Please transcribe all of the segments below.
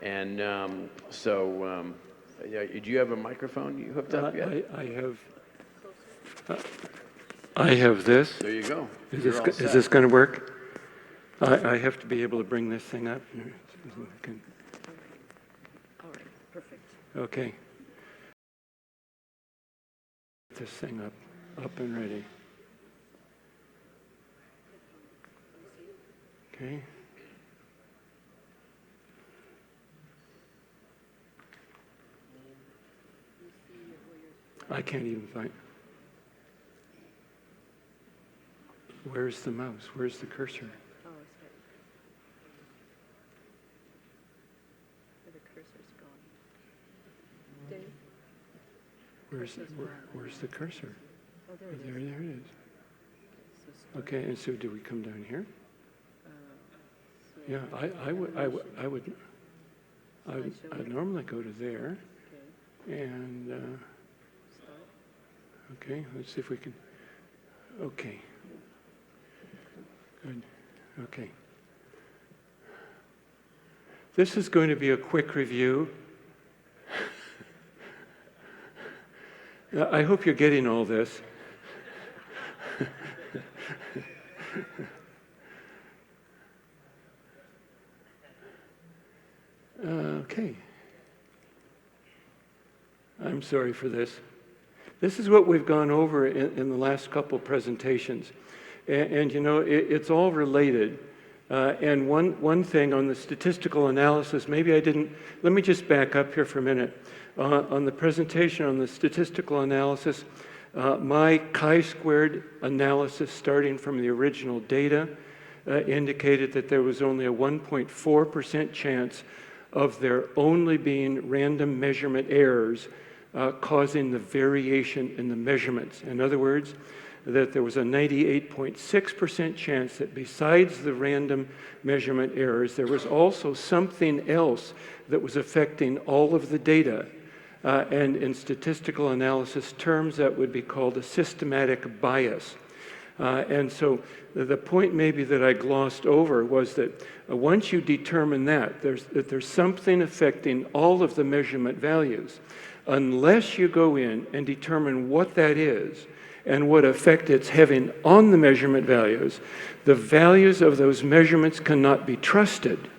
And yeah, do you have a microphone you hooked up yet? I have this. There you go. Is this going to work? I have to be able to bring this thing up. All right, perfect. Okay. This thing up and ready. Okay. I can't even find. Where's the mouse? Where's the cursor? Oh, it's right. Where the cursor's gone. Dave? Where's the cursor? Oh, there it is. There it is. So start. Okay, and so do we come down here? So Yeah, I'd normally go to there, Okay, and start. okay, let's see if we can. Okay. Good. Okay. This is going to be a quick review. I hope you're getting all this. Okay. I'm sorry for this. This is what we've gone over in the last couple presentations. And you know, it's all related. And one thing on the statistical analysis, maybe I didn't, let me just back up here for a minute. On the presentation on the statistical analysis, my chi-squared analysis starting from the original data indicated that there was only a 1.4% chance of there only being random measurement errors causing the variation in the measurements. In other words, that there was a 98.6% chance that besides the random measurement errors, there was also something else that was affecting all of the data. And in statistical analysis terms, that would be called a systematic bias. And so the point maybe that I glossed over was that once you determine that there's something affecting all of the measurement values, unless you go in and determine what that is and what effect it's having on the measurement values, the values of those measurements cannot be trusted.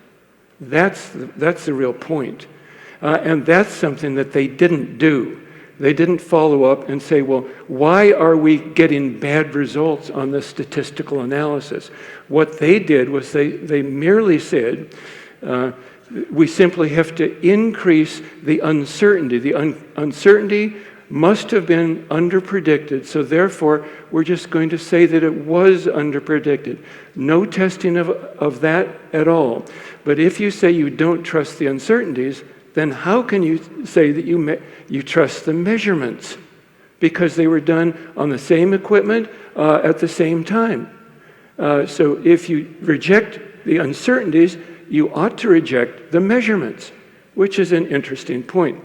That's the real point. And that's something that they didn't do. They didn't follow up and say, well, why are we getting bad results on the statistical analysis? What they did was they merely said, we simply have to increase the uncertainty. The uncertainty must have been underpredicted, so therefore we're just going to say that it was underpredicted. No testing of that at all. But if you say you don't trust the uncertainties, then how can you say that you trust the measurements? Because they were done on the same equipment at the same time. So if you reject the uncertainties, you ought to reject the measurements, which is an interesting point.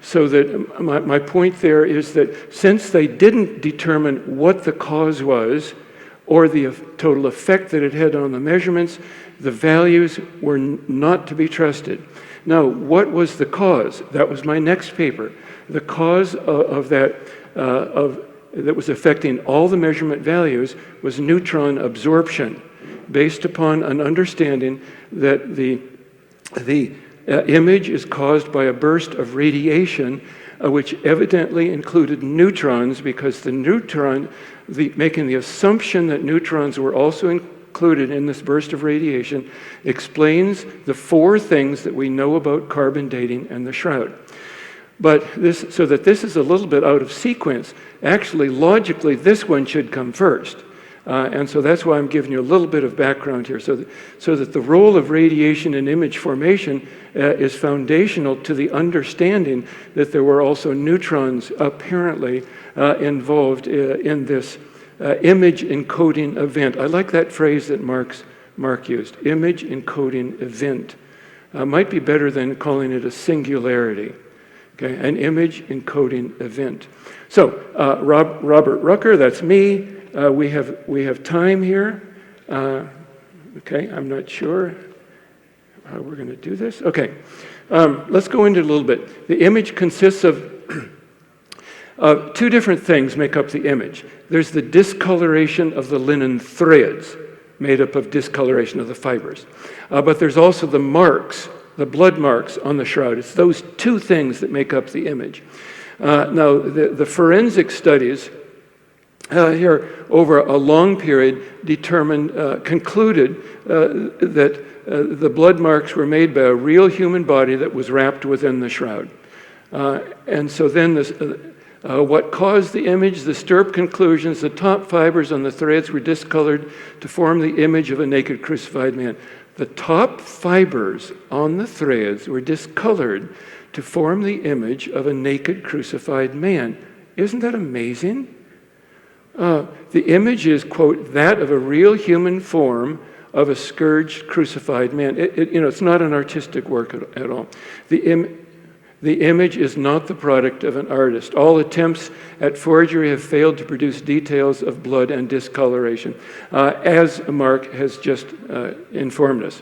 So that my point there is that since they didn't determine what the cause was or the total effect that it had on the measurements, the values were not to be trusted. Now, what was the cause? That was my next paper. The cause of that was affecting all the measurement values was neutron absorption, based upon an understanding that the image is caused by a burst of radiation, which evidently included neutrons, because making the assumption that neutrons were also included in this burst of radiation explains the four things that we know about carbon dating and the shroud. But this is a little bit out of sequence. Actually, logically, this one should come first. And so that's why I'm giving you a little bit of background here, so that the role of radiation in image formation is foundational to the understanding that there were also neutrons apparently involved in this image encoding event. I like that phrase that Mark used, image encoding event. Might be better than calling it a singularity. Okay, an image encoding event. So Robert Rucker, that's me. We have time here. Okay, I'm not sure how we're going to do this. Okay, let's go into it a little bit. The image consists of two different things make up the image. There's the discoloration of the linen threads, made up of discoloration of the fibers. But there's also the marks, the blood marks on the shroud. It's those two things that make up the image. Now, the forensic studies here over a long period concluded that the blood marks were made by a real human body that was wrapped within the shroud. And so then what caused the image, the stirp conclusions, the top fibers on the threads were discolored to form the image of a naked crucified man. The top fibers on the threads were discolored to form the image of a naked crucified man. Isn't that amazing? The image is, quote, that of a real human form of a scourged, crucified man. It's not an artistic work at all. The image is not the product of an artist. All attempts at forgery have failed to produce details of blood and discoloration, as Mark has just informed us.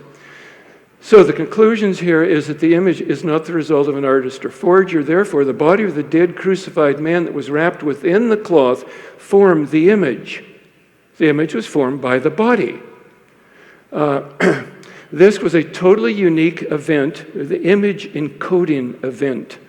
So the conclusions here is that the image is not the result of an artist or forger. Therefore, the body of the dead crucified man that was wrapped within the cloth formed the image. The image was formed by the body. This was a totally unique event, the image encoding event.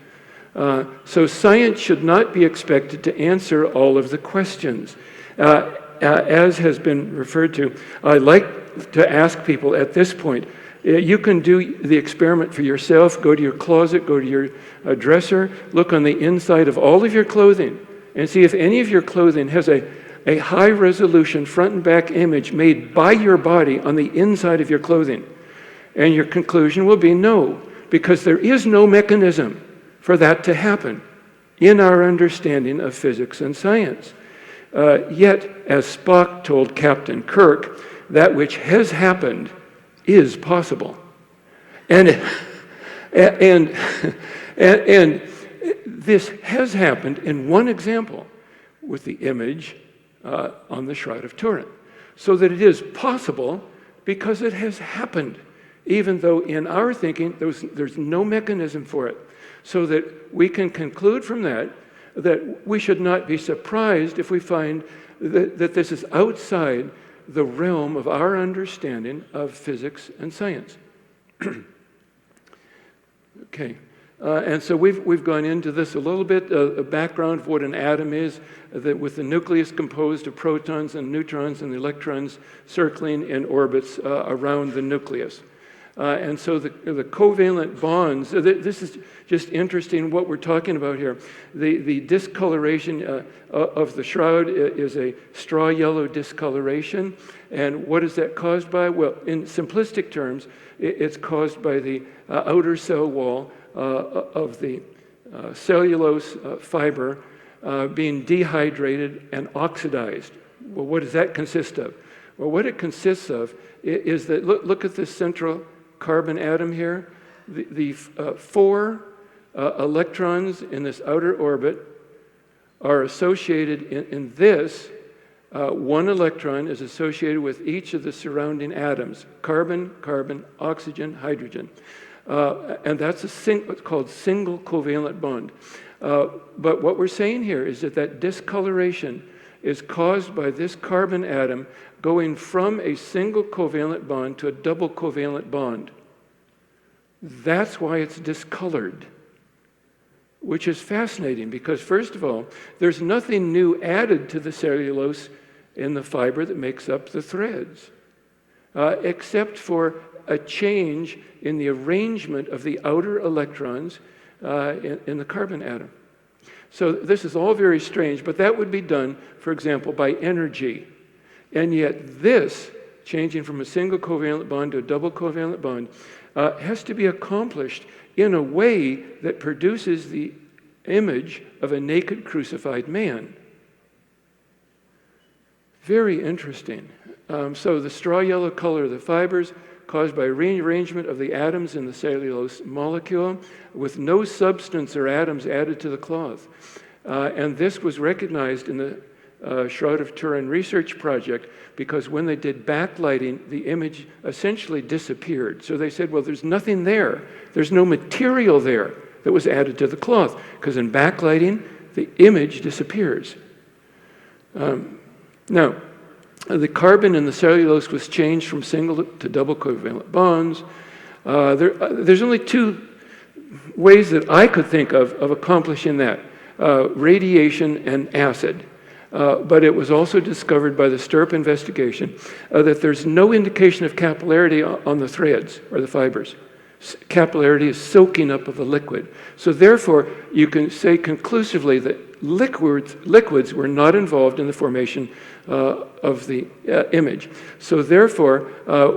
So science should not be expected to answer all of the questions. As has been referred to, I like to ask people at this point, you can do the experiment for yourself. Go to your closet, go to your dresser, look on the inside of all of your clothing, and see if any of your clothing has a high-resolution front and back image made by your body on the inside of your clothing. And your conclusion will be no, because there is no mechanism for that to happen in our understanding of physics and science. Yet, as Spock told Captain Kirk, that which has happened is possible. And this has happened in one example with the image on the Shroud of Turin. So that it is possible because it has happened, even though in our thinking there's no mechanism for it. So that we can conclude from that we should not be surprised if we find that this is outside the realm of our understanding of physics and science. Okay. And so we've gone into this a little bit, a background of what an atom is, that with the nucleus composed of protons and neutrons and the electrons circling in orbits around the nucleus. And so the covalent bonds, this is just interesting what we're talking about here. The discoloration of the shroud is a straw yellow discoloration. And what is that caused by? Well, in simplistic terms, it's caused by the outer cell wall of the cellulose fiber being dehydrated and oxidized. Well, what does that consist of? Well, what it consists of is that, look at this central carbon atom here. The four electrons in this outer orbit are associated in this. One electron is associated with each of the surrounding atoms: carbon, carbon, oxygen, hydrogen. And that's what's called single covalent bond. But what we're saying here is that discoloration is caused by this carbon atom going from a single covalent bond to a double covalent bond. That's why it's discolored, which is fascinating because, first of all, there's nothing new added to the cellulose in the fiber that makes up the threads, except for a change in the arrangement of the outer electrons in the carbon atom. So this is all very strange, but that would be done, for example, by energy. And yet this, changing from a single covalent bond to a double covalent bond, has to be accomplished in a way that produces the image of a naked crucified man. Very interesting. So the straw yellow color of the fibers caused by rearrangement of the atoms in the cellulose molecule with no substance or atoms added to the cloth. And this was recognized in the Shroud of Turin research project, because when they did backlighting, the image essentially disappeared. So they said, well, there's nothing there. There's no material there that was added to the cloth, because in backlighting, the image disappears. Now, the carbon in the cellulose was changed from single to double covalent bonds. There's only two ways that I could think of accomplishing that, radiation and acid. But it was also discovered by the Stirrup investigation that there's no indication of capillarity on the threads or the fibers. Capillarity is soaking up of a liquid. So therefore, you can say conclusively that liquids were not involved in the formation of the image. So therefore,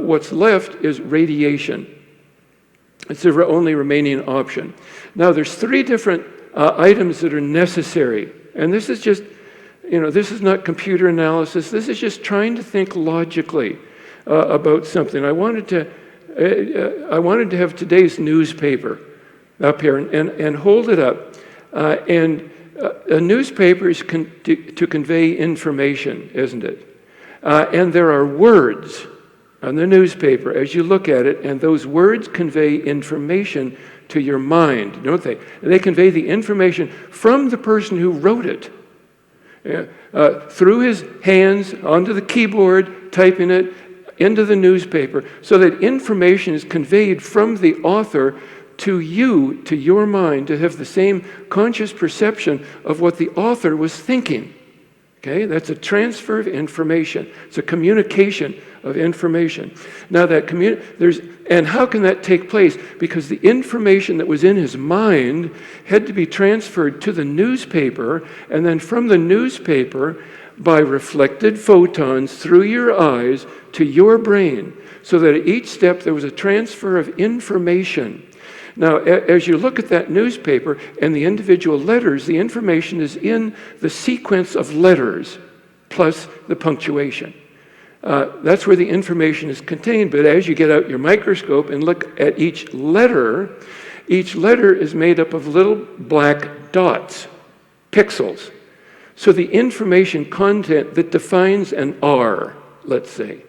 what's left is radiation. It's the only remaining option. Now, there's three different items that are necessary. And this is just, this is not computer analysis. This is just trying to think logically about something. I wanted to have today's newspaper up here and hold it up. A newspaper is to convey information, isn't it? And there are words on the newspaper as you look at it, and those words convey information to your mind, don't they? They convey the information from the person who wrote it. Through his hands, onto the keyboard, typing it into the newspaper, so that information is conveyed from the author to you, to your mind, to have the same conscious perception of what the author was thinking. Okay, that's a transfer of information. It's a communication of information. Now and how can that take place? Because the information that was in his mind had to be transferred to the newspaper, and then from the newspaper, by reflected photons through your eyes to your brain, so that at each step there was a transfer of information. Now, as you look at that newspaper and the individual letters, the information is in the sequence of letters plus the punctuation. That's where the information is contained. But as you get out your microscope and look at each letter is made up of little black dots, pixels. So the information content that defines an R, let's say.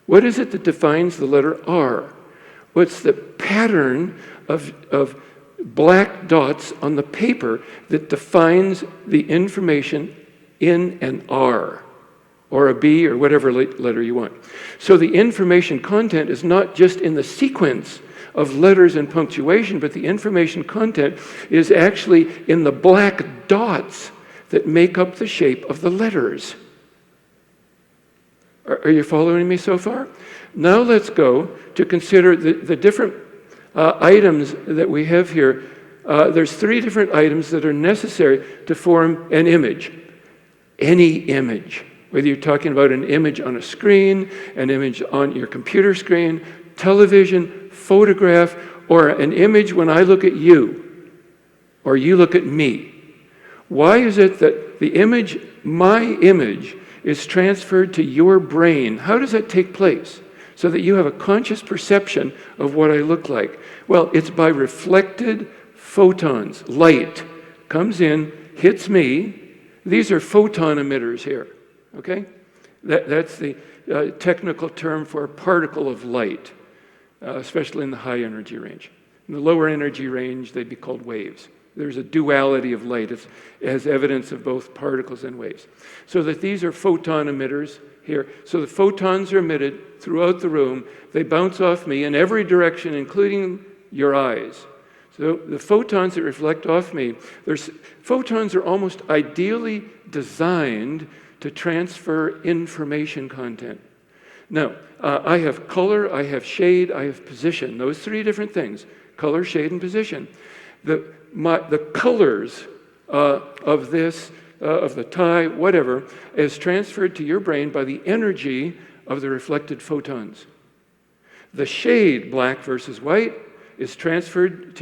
What is it that defines the letter R? What's the pattern of black dots on the paper that defines the information in an R or a B or whatever letter you want? So the information content is not just in the sequence of letters and punctuation, but the information content is actually in the black dots that make up the shape of the letters. Are you following me so far? Now let's go to consider the different items that we have here. There's three different items that are necessary to form an image. Any image. Whether you're talking about an image on a screen, an image on your computer screen, television, photograph, or an image when I look at you, or you look at me. Why is it that the image, my image, is transferred to your brain? How does that take place? So that you have a conscious perception of what I look like. Well, it's by reflected photons. Light comes in, hits me. These are photon emitters here, okay? That's the technical term for a particle of light, especially in the high energy range. In the lower energy range, they'd be called waves. There's a duality of light. It has evidence of both particles and waves. So that these are photon emitters here. So the photons are emitted throughout the room. They bounce off me in every direction, including your eyes. So the photons that reflect off me, photons are almost ideally designed to transfer information content. Now, I have color, I have shade, I have position. Those three different things, color, shade, and position. The colors of this, of the tie, whatever, is transferred to your brain by the energy of the reflected photons. The shade, black versus white, is transferred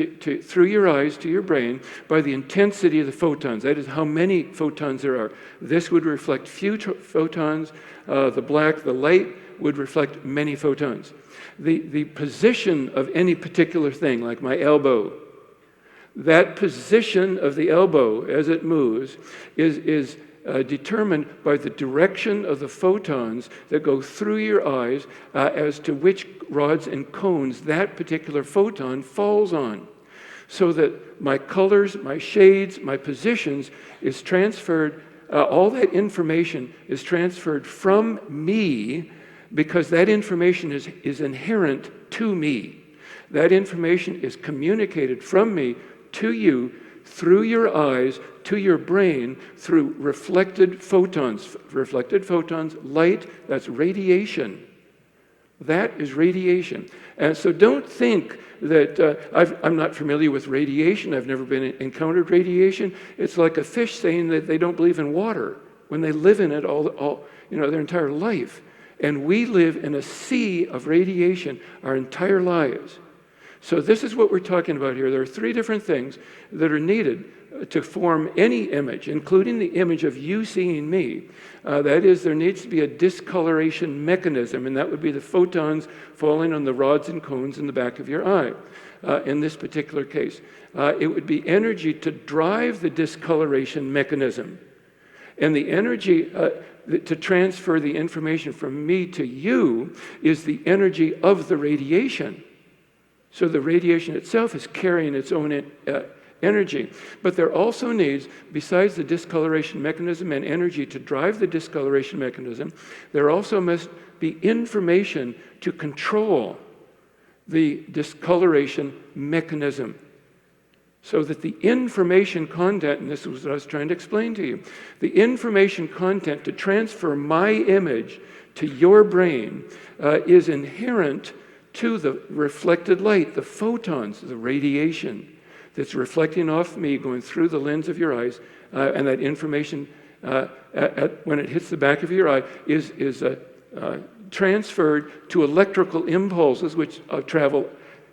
through your eyes to your brain by the intensity of the photons. That is how many photons there are. This would reflect few photons. The black, the light, would reflect many photons. The position of any particular thing, like my elbow, that position of the elbow as it moves is determined by the direction of the photons that go through your eyes as to which rods and cones that particular photon falls on. So that my colors, my shades, my positions is transferred, all that information is transferred from me because that information is inherent to me. That information is communicated from me to you through your eyes to your brain through reflected photons. Reflected photons, light, that's radiation. That is radiation. And so don't think that I'm not familiar with radiation. I've never encountered radiation. It's like a fish saying that they don't believe in water when they live in it all their entire life. And we live in a sea of radiation our entire lives. So this is what we're talking about here. There are three different things that are needed to form any image, including the image of you seeing me. That is, there needs to be a discoloration mechanism, and that would be the photons falling on the rods and cones in the back of your eye. In this particular case, it would be energy to drive the discoloration mechanism. And the energy to transfer the information from me to you is the energy of the radiation. So the radiation itself is carrying its own energy. But there also needs, besides the discoloration mechanism and energy to drive the discoloration mechanism, there also must be information to control the discoloration mechanism. So that the information content, and this is what I was trying to explain to you, the information content to transfer my image to your brain is inherent to the reflected light, the photons, the radiation that's reflecting off me, going through the lens of your eyes, and that information, when it hits the back of your eye, is transferred to electrical impulses which travel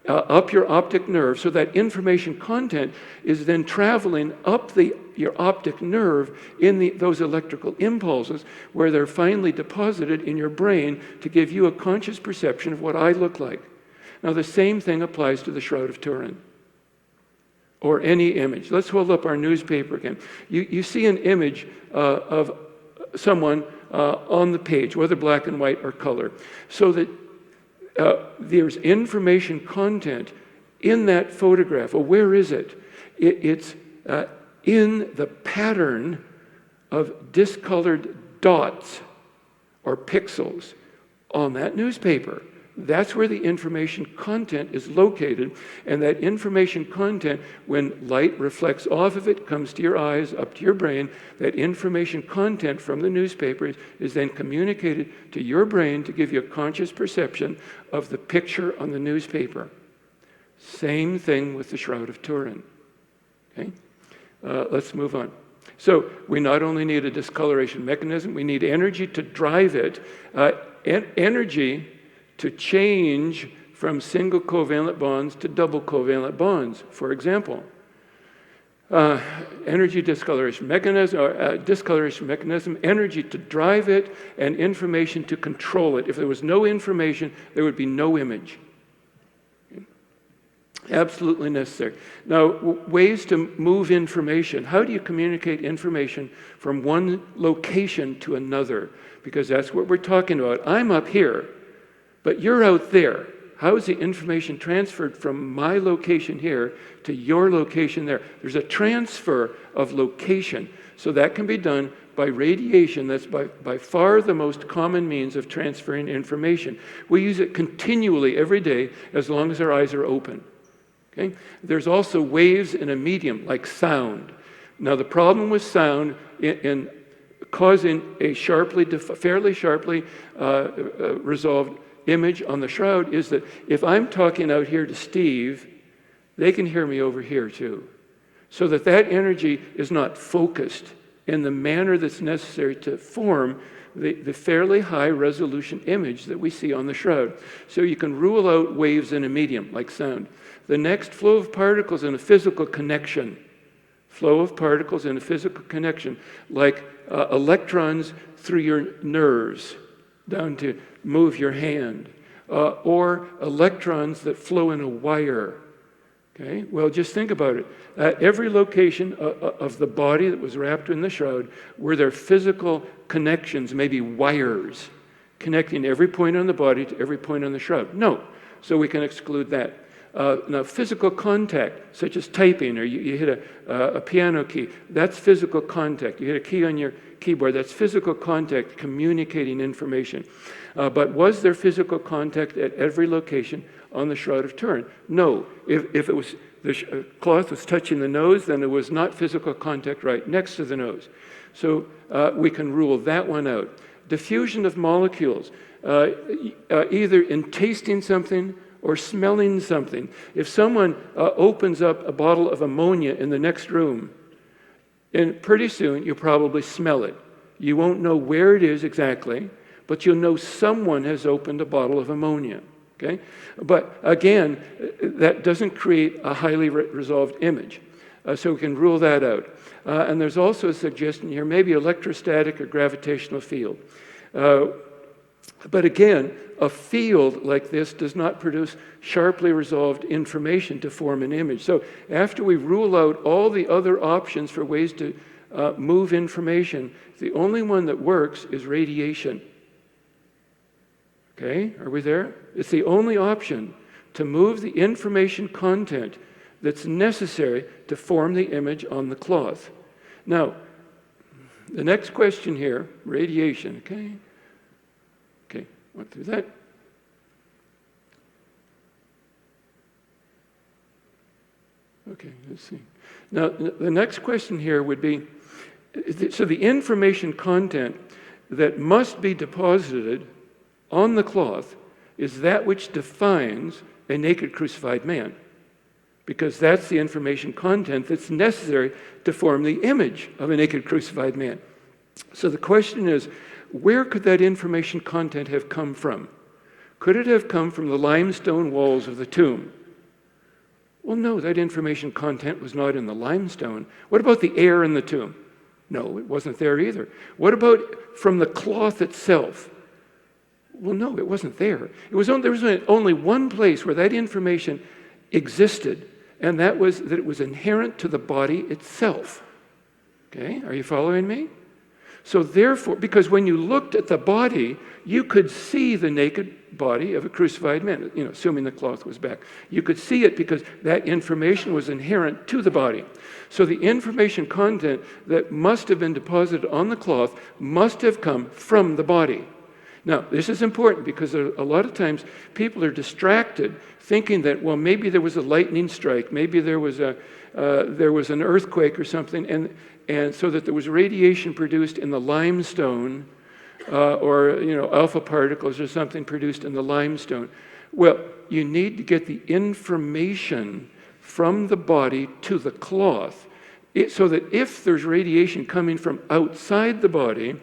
up your optic nerve. So that information content is then traveling up your optic nerve in those electrical impulses, where they're finally deposited in your brain to give you a conscious perception of what I look like. Now, the same thing applies to the Shroud of Turin, or any image. Let's hold up our newspaper again. You see an image of someone on the page, whether black and white or color, so that there's information content in that photograph. Well, where is it? It's in the pattern of discolored dots or pixels on that newspaper. That's where the information content is located, and that information content, when light reflects off of it, comes to your eyes, up to your brain, that information content from the newspaper is then communicated to your brain to give you a conscious perception of the picture on the newspaper. Same thing with the Shroud of Turin. Okay? Let's move on. So we not only need a discoloration mechanism, we need energy to drive it, energy to change from single covalent bonds to double covalent bonds, for example. Energy discoloration mechanism, energy to drive it, and information to control it. If there was no information, there would be no image. Absolutely necessary. Now, ways to move information. How do you communicate information from one location to another? Because that's what we're talking about. I'm up here, but you're out there. How is the information transferred from my location here to your location there? There's a transfer of location. So that can be done by radiation. That's by far the most common means of transferring information. We use it continually every day as long as our eyes are open. Okay? There's also waves in a medium like sound. Now the problem with sound in causing a fairly sharply resolved image on the Shroud is that if I'm talking out here to Steve, they can hear me over here too. So that energy is not focused in the manner that's necessary to form the fairly high resolution image that we see on the Shroud. So you can rule out waves in a medium like sound. The next, flow of particles in a physical connection. Flow of particles in a physical connection, like electrons through your nerves down to move your hand, or electrons that flow in a wire Okay, well, just think about it. Every location of the body that was wrapped in the shroud, were there physical connections, maybe wires, connecting every point on the body to every point on the shroud? No, so we can exclude that. Now, physical contact, such as typing, or you hit a piano key, that's physical contact. You hit a key on your keyboard, that's physical contact communicating information. But was there physical contact at every location on the Shroud of Turin? No. If it was the cloth was touching the nose, then there was not physical contact right next to the nose. So we can rule that one out. Diffusion of molecules, either in tasting something or smelling something. If someone opens up a bottle of ammonia in the next room, and pretty soon you'll probably smell it. You won't know where it is exactly, but you'll know someone has opened a bottle of ammonia. Okay? But again, that doesn't create a highly resolved image. So we can rule that out. And there's also a suggestion here, maybe electrostatic or gravitational field. But again, a field like this does not produce sharply resolved information to form an image. So after we rule out all the other options for ways to move information, the only one that works is radiation. Okay, are we there? It's the only option to move the information content that's necessary to form the image on the cloth. Now, the next question here, radiation, okay? Okay, went through that. Okay, let's see. Now, the next question here would be, so the information content that must be deposited on the cloth is that which defines a naked crucified man, because that's the information content that's necessary to form the image of a naked crucified man. So the question is, where could that information content have come from? Could it have come from the limestone walls of the tomb? Well, no, that information content was not in the limestone. What about the air in the tomb? No, it wasn't there either. What about from the cloth itself? Well, no, it wasn't there. There was only one place where that information existed, and that was that it was inherent to the body itself. Okay, are you following me? So therefore, because when you looked at the body, you could see the naked body of a crucified man, assuming the cloth was back. You could see it because that information was inherent to the body. So the information content that must have been deposited on the cloth must have come from the body. Now, this is important because a lot of times people are distracted thinking that, well, maybe there was a lightning strike, maybe there was an earthquake or something, and so that there was radiation produced in the limestone or alpha particles or something produced in the limestone. Well, you need to get the information from the body to the cloth so that if there's radiation coming from outside the body,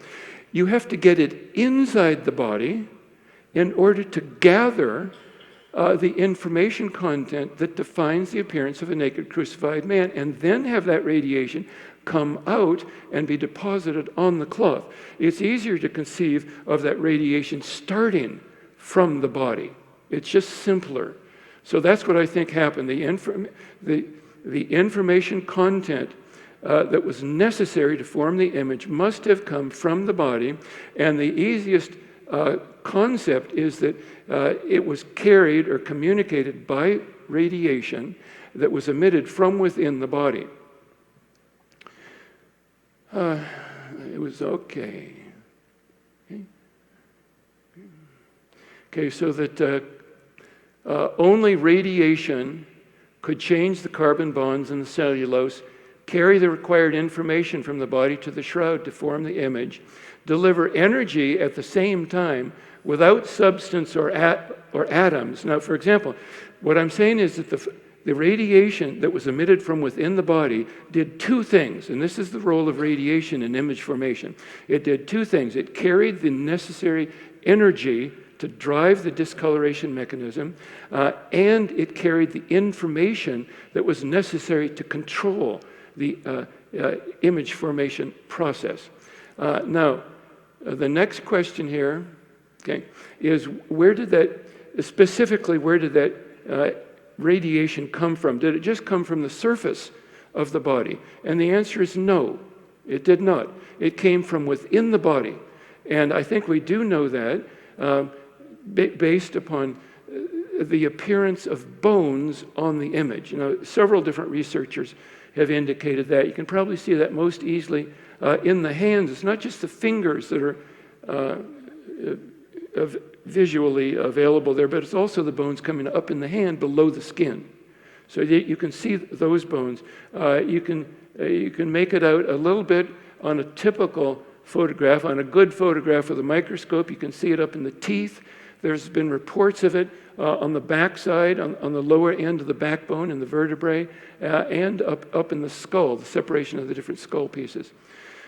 you have to get it inside the body in order to gather the information content that defines the appearance of a naked crucified man, and then have that radiation come out and be deposited on the cloth. It's easier to conceive of that radiation starting from the body. It's just simpler. So that's what I think happened. The information content that was necessary to form the image must have come from the body, and the easiest concept is that it was carried or communicated by radiation that was emitted from within the body. It was okay. Okay, so that only radiation could change the carbon bonds in the cellulose, carry the required information from the body to the shroud to form the image, deliver energy at the same time without substance or atoms. Now, for example, what I'm saying is that the radiation that was emitted from within the body did two things, and this is the role of radiation in image formation. It did two things. It carried the necessary energy to drive the discoloration mechanism, and it carried the information that was necessary to control the image formation process. Now, the next question here, okay, is where did that radiation come from? Did it just come from the surface of the body? And the answer is no, it did not. It came from within the body. And I think we do know that based upon the appearance of bones on the image. Several different researchers have indicated that. You can probably see that most easily in the hands. It's not just the fingers that are visually available there, but it's also the bones coming up in the hand below the skin. So you can see those bones. You can make it out a little bit on a typical photograph. On a good photograph with a microscope, you can see it up in the teeth. There's been reports of it on the backside, on the lower end of the backbone and the vertebrae, and up in the skull, the separation of the different skull pieces.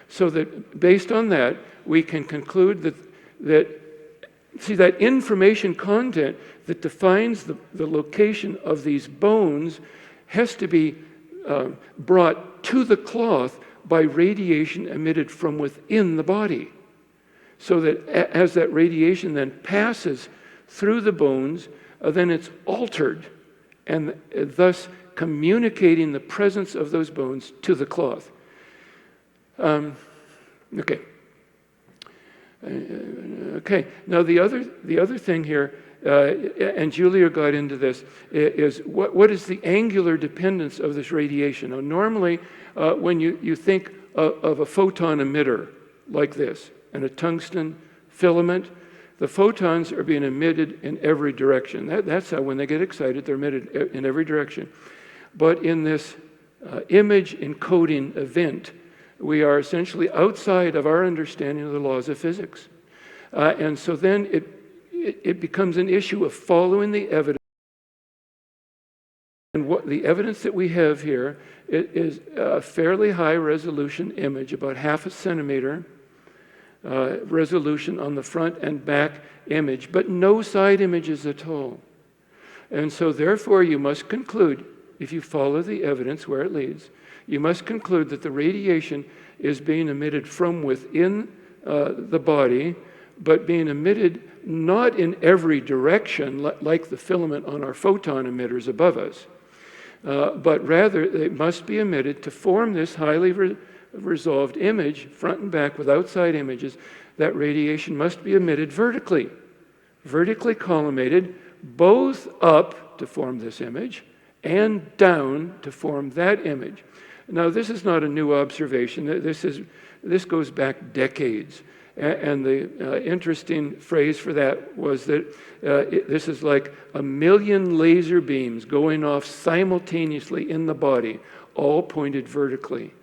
So that based on that, we can conclude that information content that defines the location of these bones has to be brought to the cloth by radiation emitted from within the body. So that as that radiation then passes through the bones, then it's altered, and thus communicating the presence of those bones to the cloth. Okay. Okay. Now the other thing here, and Julia got into this, is what is the angular dependence of this radiation? Now normally, when you think of a photon emitter like this, and a tungsten filament, the photons are being emitted in every direction. That's how, when they get excited, they're emitted in every direction. But in this image encoding event, we are essentially outside of our understanding of the laws of physics. And so then it becomes an issue of following the evidence. And what the evidence that we have here is a fairly high resolution image, about 0.5 centimeter resolution on the front and back image, but no side images at all. And so therefore you must conclude, if you follow the evidence where it leads, you must conclude that the radiation is being emitted from within the body, but being emitted not in every direction like the filament on our photon emitters above us, but rather it must be emitted to form this highly resolved image, front and back, with outside images. That radiation must be emitted vertically collimated, both up to form this image and down to form that image. Now, this is not a new observation. This goes back decades. And the interesting phrase for that was that this is like 1 million laser beams going off simultaneously in the body, all pointed vertically.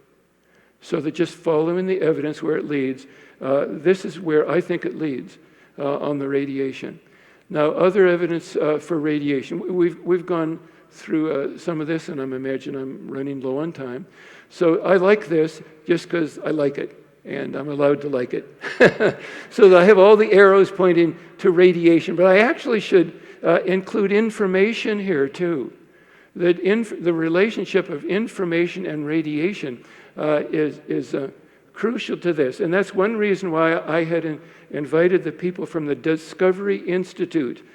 So that just following the evidence where it leads, this is where I think it leads on the radiation. Now, other evidence for radiation. We've gone through some of this, and I'm running low on time. So I like this just because I like it, and I'm allowed to like it. So that I have all the arrows pointing to radiation, but I actually should include information here too. That the relationship of information and radiation is crucial to this. And that's one reason why I had invited the people from the Discovery Institute,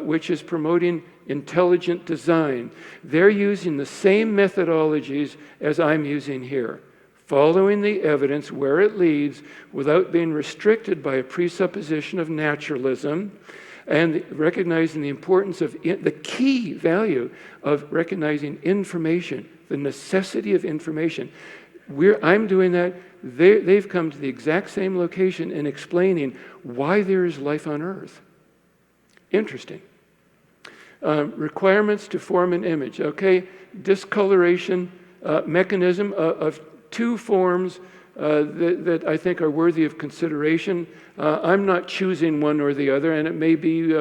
which is promoting intelligent design. They're using the same methodologies as I'm using here, following the evidence where it leads without being restricted by a presupposition of naturalism, and recognizing the importance of the key value of recognizing information, the necessity of information. I'm doing that. They've come to the exact same location in explaining why there is life on Earth. Interesting. Requirements to form an image. Okay, discoloration mechanism of two forms that I think are worthy of consideration. I'm not choosing one or the other, and it may be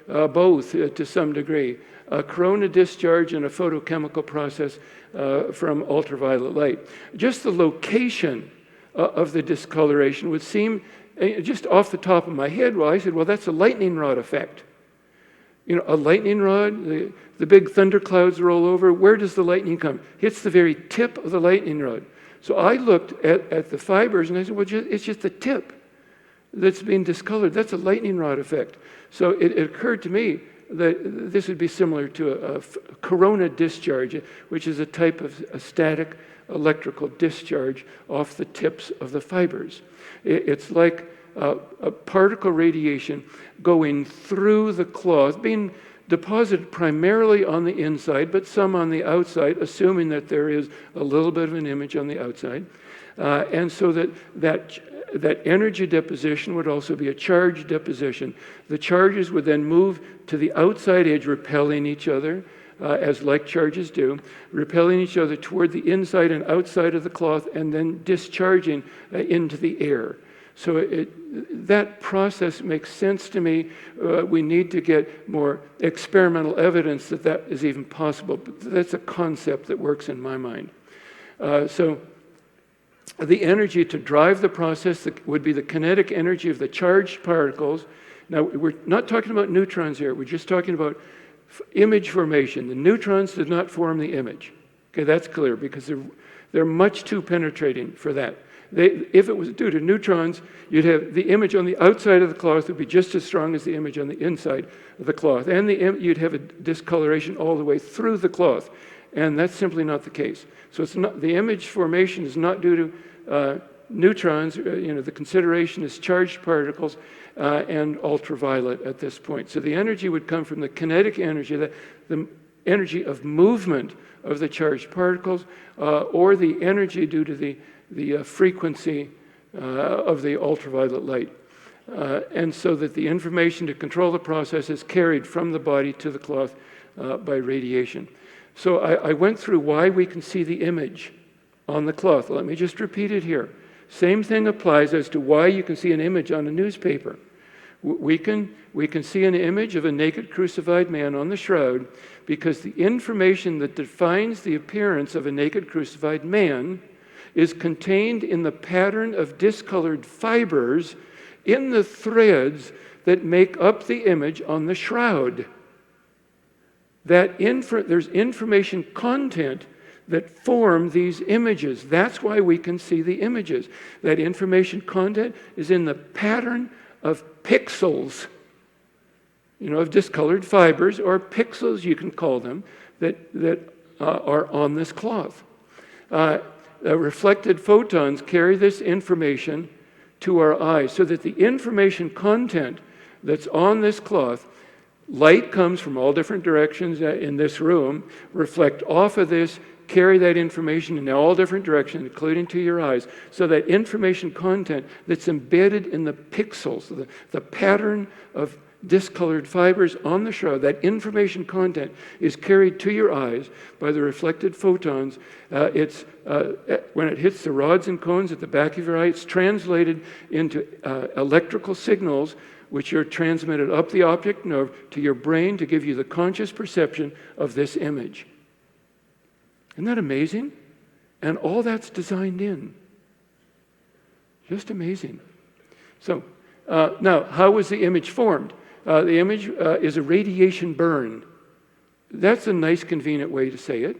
both to some degree. A corona discharge and a photochemical process from ultraviolet light. Just the location of the discoloration would seem, just off the top of my head, I said, well, that's a lightning rod effect. A lightning rod, the big thunderclouds roll over. Where does the lightning come? Hits the very tip of the lightning rod. So I looked at the fibers and I said, well, it's just the tip that's being discolored. That's a lightning rod effect. So it occurred to me, that this would be similar to a corona discharge, which is a type of a static electrical discharge off the tips of the fibers. It's like a particle radiation going through the cloth, being deposited primarily on the inside, but some on the outside, assuming that there is a little bit of an image on the outside. And so that energy deposition would also be a charge deposition. The charges would then move to the outside edge, repelling each other, as like charges do, repelling each other toward the inside and outside of the cloth, and then discharging into the air. So that process makes sense to me. We need to get more experimental evidence that that is even possible. But that's a concept that works in my mind. So the energy to drive the process would be the kinetic energy of the charged particles. Now, we're not talking about neutrons here. We're just talking about image formation. The neutrons did not form the image. Okay, that's clear because they're much too penetrating for that. If it was due to neutrons, you'd have the image on the outside of the cloth would be just as strong as the image on the inside of the cloth. And you'd have a discoloration all the way through the cloth. And that's simply not the case. So it's not, the image formation is not due to neutrons. The consideration is charged particles and ultraviolet at this point. So the energy would come from the kinetic energy, the energy of movement of the charged particles, or the energy due to the frequency of the ultraviolet light. And so that the information to control the process is carried from the body to the cloth by radiation. So I went through why we can see the image on the cloth. Let me just repeat it here. Same thing applies as to why you can see an image on a newspaper. We can see an image of a naked crucified man on the shroud because the information that defines the appearance of a naked crucified man is contained in the pattern of discolored fibers in the threads that make up the image on the shroud. There's information content that form these images. That's why we can see the images. That information content is in the pattern of pixels, of discolored fibers, or pixels you can call them, that are on this cloth. Reflected photons carry this information to our eyes so that the information content that's on this cloth, light comes from all different directions in this room, reflect off of this, carry that information in all different directions, including to your eyes, so that information content that's embedded in the pixels, the pattern of discolored fibers on the shroud, that information content is carried to your eyes by the reflected photons. When it hits the rods and cones at the back of your eye, it's translated into electrical signals which are transmitted up the optic nerve to your brain to give you the conscious perception of this image. Isn't that amazing? And all that's designed in. Just amazing. So, now, how was the image formed? The image is a radiation burn. That's a nice, convenient way to say it.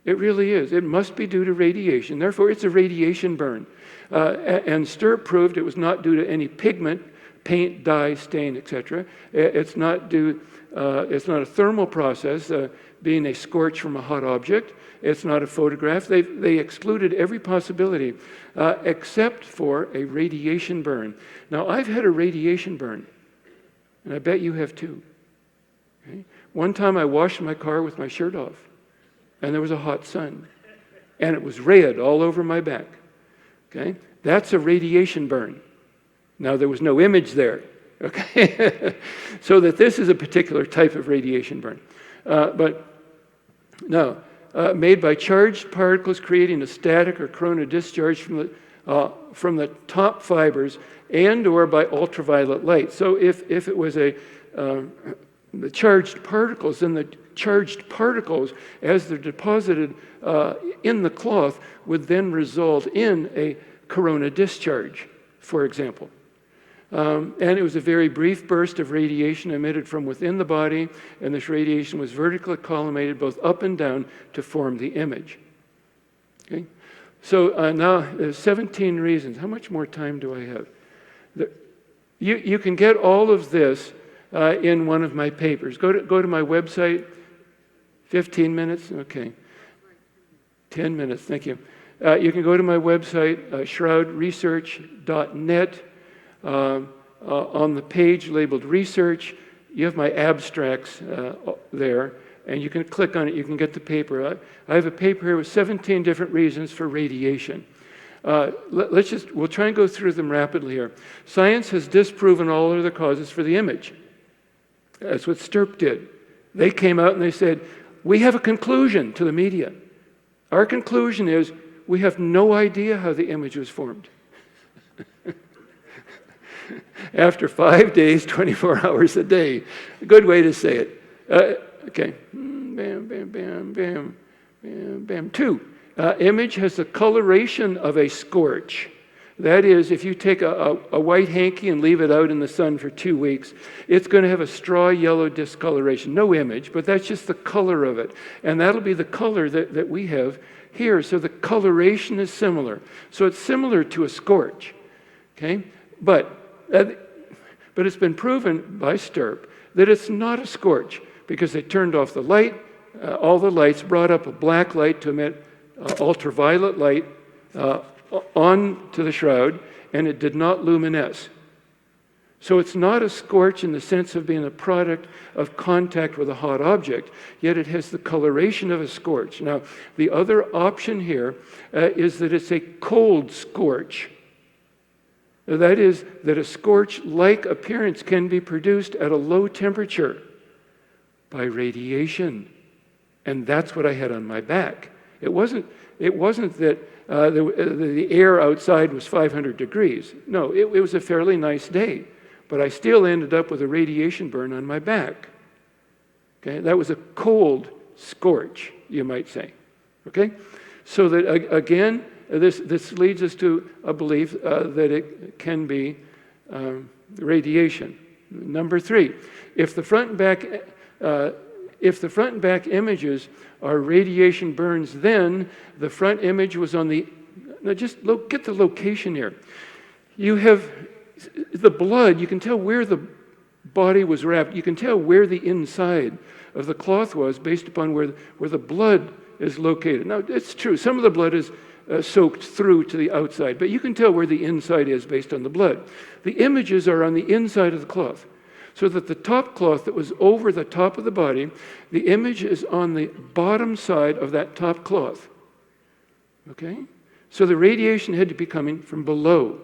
It really is. It must be due to radiation. Therefore, it's a radiation burn. And Stirrup proved it was not due to any pigment, paint, dye, stain, etc. It's not a thermal process, being a scorch from a hot object. It's not a photograph. They excluded every possibility except for a radiation burn. Now, I've had a radiation burn, and I bet you have too. Okay? One time I washed my car with my shirt off, and there was a hot sun, and it was red all over my back. Okay? That's a radiation burn. Now, there was no image there. Okay? So that this is a particular type of radiation burn. But no. Made by charged particles creating a static or corona discharge from the top fibers and or by ultraviolet light. So if it was the charged particles, then the charged particles, as they're deposited in the cloth, would then result in a corona discharge, for example. And it was a very brief burst of radiation emitted from within the body, and this radiation was vertically collimated both up and down to form the image. Okay? So now there's 17 reasons. How much more time do I have? You can get all of this in one of my papers. Go to my website. 15 minutes? Okay. 10 minutes, thank you. You can go to my website, shroudresearch.net. On the page labeled Research, you have my abstracts there, and you can click on it. You can get the paper. I have a paper here with 17 different reasons for radiation. We'll try and go through them rapidly here. Science has disproven all other causes for the image. That's what Stirp did. They came out and they said, we have a conclusion to the media. Our conclusion is we have no idea how the image was formed. After 5 days, 24 hours a day. A good way to say it. Okay. Bam, bam, bam, bam, bam, bam. 2. Image has the coloration of a scorch. That is, if you take a white hanky and leave it out in the sun for 2 weeks, it's going to have a straw yellow discoloration. No image, but that's just the color of it. And that'll be the color that we have here. So the coloration is similar. So it's similar to a scorch. Okay? But it's been proven by Stirp that it's not a scorch because they turned off the light. All the lights brought up a black light to emit ultraviolet light onto the shroud, and it did not luminesce. So it's not a scorch in the sense of being a product of contact with a hot object, yet it has the coloration of a scorch. Now, the other option here is that it's a cold scorch. That is, that a scorch-like appearance can be produced at a low temperature by radiation. And that's what I had on my back. It wasn't that the air outside was 500 degrees. No, it was a fairly nice day. But I still ended up with a radiation burn on my back. Okay, that was a cold scorch, you might say. Okay? So that, again, this leads us to a belief that it can be radiation. Number 3, if the front and back images are radiation burns, then the front image was on the. Now, just get the location here. You have the blood. You can tell where the body was wrapped. You can tell where the inside of the cloth was based upon where the blood is located. Now, it's true. Some of the blood is soaked through to the outside, but you can tell where the inside is based on the blood. The images are on the inside of the cloth, so that the top cloth that was over the top of the body, the image is on the bottom side of that top cloth. Okay? So the radiation had to be coming from below.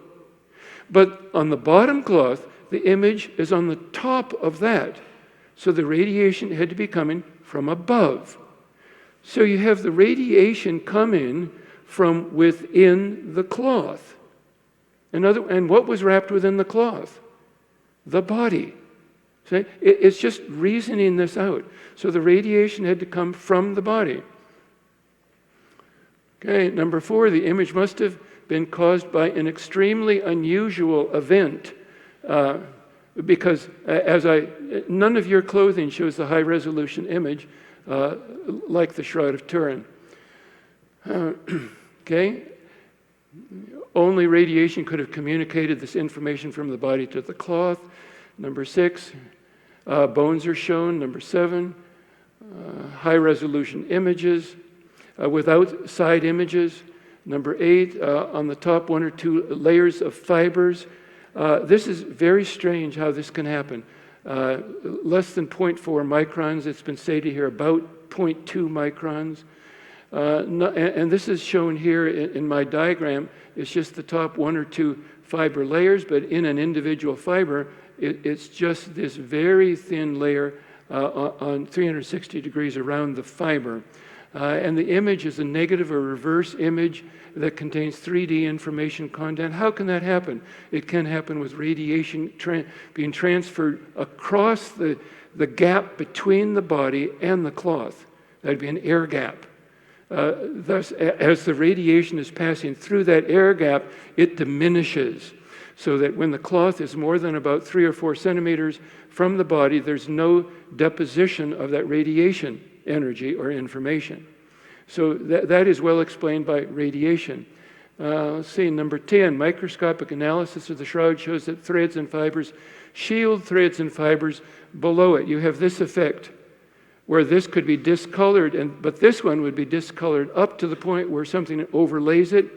But on the bottom cloth, the image is on the top of that. So the radiation had to be coming from above. So you have the radiation coming from within the cloth. And what was wrapped within the cloth? The body. See? It's just reasoning this out. So the radiation had to come from the body. Okay, number 4, the image must have been caused by an extremely unusual event. Because none of your clothing shows the high-resolution image like the Shroud of Turin. Okay? Only radiation could have communicated this information from the body to the cloth. Number 6, bones are shown. Number 7, high-resolution images without side images. Number 8, on the top 1 or 2 layers of fibers. This is very strange how this can happen. Less than 0.4 microns. It's been stated here about 0.2 microns. And this is shown here in my diagram. It's just the top 1 or 2 fiber layers, but in an individual fiber, it's just this very thin layer on 360 degrees around the fiber. And the image is a negative or reverse image that contains 3D information content. How can that happen? It can happen with radiation being transferred across the gap between the body and the cloth. That'd be an air gap. Thus, as the radiation is passing through that air gap, it diminishes, so that when the cloth is more than about 3 or 4 centimeters from the body, there's no deposition of that radiation energy or information. So that is well explained by radiation. Let's see, number 10, microscopic analysis of the shroud shows that threads and fibers shield threads and fibers below it. You have this effect where this could be discolored, but this one would be discolored up to the point where something overlays it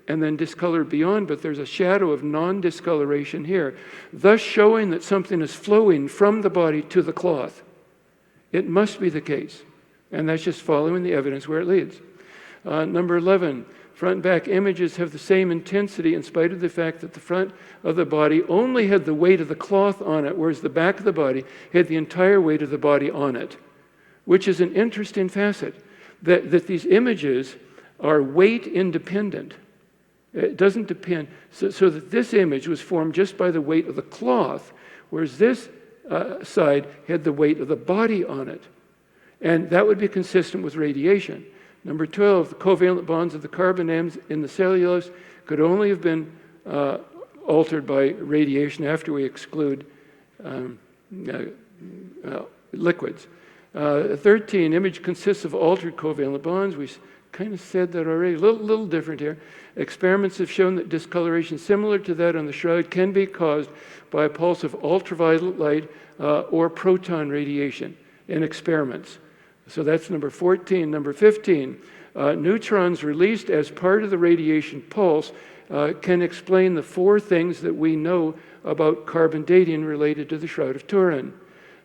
and then discolored beyond, but there's a shadow of non-discoloration here, thus showing that something is flowing from the body to the cloth. It must be the case, and that's just following the evidence where it leads. Number 11, front and back images have the same intensity in spite of the fact that the front of the body only had the weight of the cloth on it, whereas the back of the body had the entire weight of the body on it, which is an interesting facet, that these images are weight independent. It doesn't depend, so that this image was formed just by the weight of the cloth, whereas this side had the weight of the body on it. And that would be consistent with radiation. Number 12, the covalent bonds of the carbon atoms in the cellulose could only have been altered by radiation after we exclude liquids. 13, image consists of altered covalent bonds. We kind of said that already, a little different here. Experiments have shown that discoloration similar to that on the shroud can be caused by a pulse of ultraviolet light or proton radiation in experiments. So that's number 14. Number 15, neutrons released as part of the radiation pulse can explain the 4 things that we know about carbon dating related to the Shroud of Turin.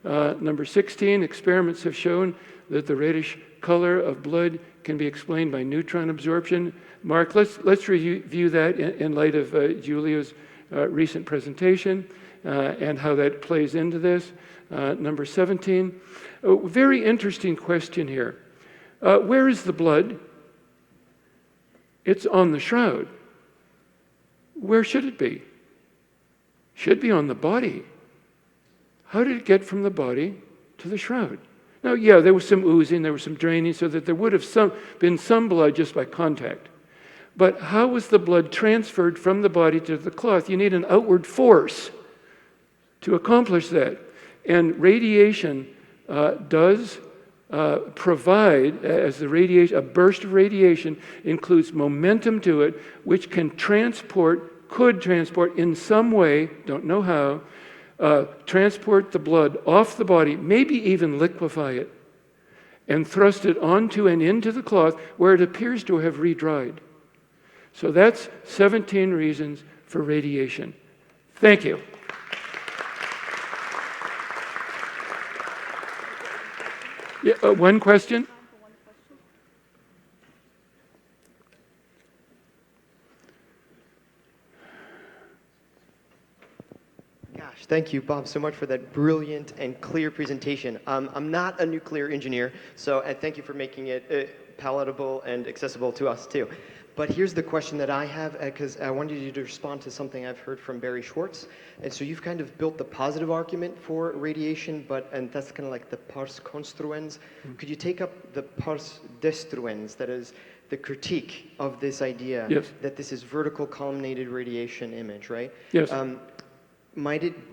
Number 16, experiments have shown that the reddish color of blood can be explained by neutron absorption. Mark, let's review that in light of Julia's recent presentation and how that plays into this. Number 17, very interesting question here. Where is the blood? It's on the shroud. Where should it be? Should be on the body. How did it get from the body to the shroud? Now, yeah, there was some oozing, there was some draining, so that there would have been some blood just by contact. But how was the blood transferred from the body to the cloth? You need an outward force to accomplish that. And radiation does provide, as the radiation, a burst of radiation includes momentum to it, which could transport in some way, don't know how, transport the blood off the body, maybe even liquefy it, and thrust it onto and into the cloth where it appears to have re-dried. So that's 17 reasons for radiation. Thank you. Yeah, one question? Gosh, thank you, Bob, so much for that brilliant and clear presentation. I'm not a nuclear engineer, so thank you for making it palatable and accessible to us, too. But here's the question that I have, because I wanted you to respond to something I've heard from Barry Schwartz. And so you've kind of built the positive argument for radiation, and that's kind of like the pars construens. Could you take up the pars destruens, that is the critique of this idea that this is vertical columnated radiation image, right? Yes.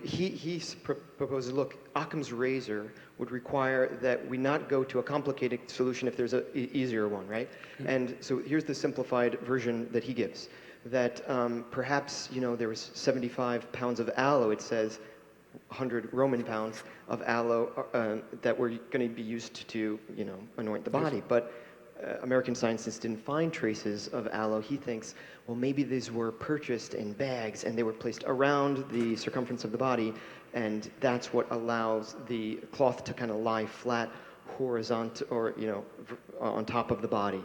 He proposes, look, Occam's razor would require that we not go to a complicated solution if there's an easier one, right? And so here's the simplified version that he gives, that perhaps, there was 75 pounds of aloe, it says, 100 Roman pounds of aloe that were going to be used to, anoint the body. But American scientists didn't find traces of aloe. He thinks, well, maybe these were purchased in bags and they were placed around the circumference of the body, and that's what allows the cloth to kind of lie flat, horizontal, or on top of the body.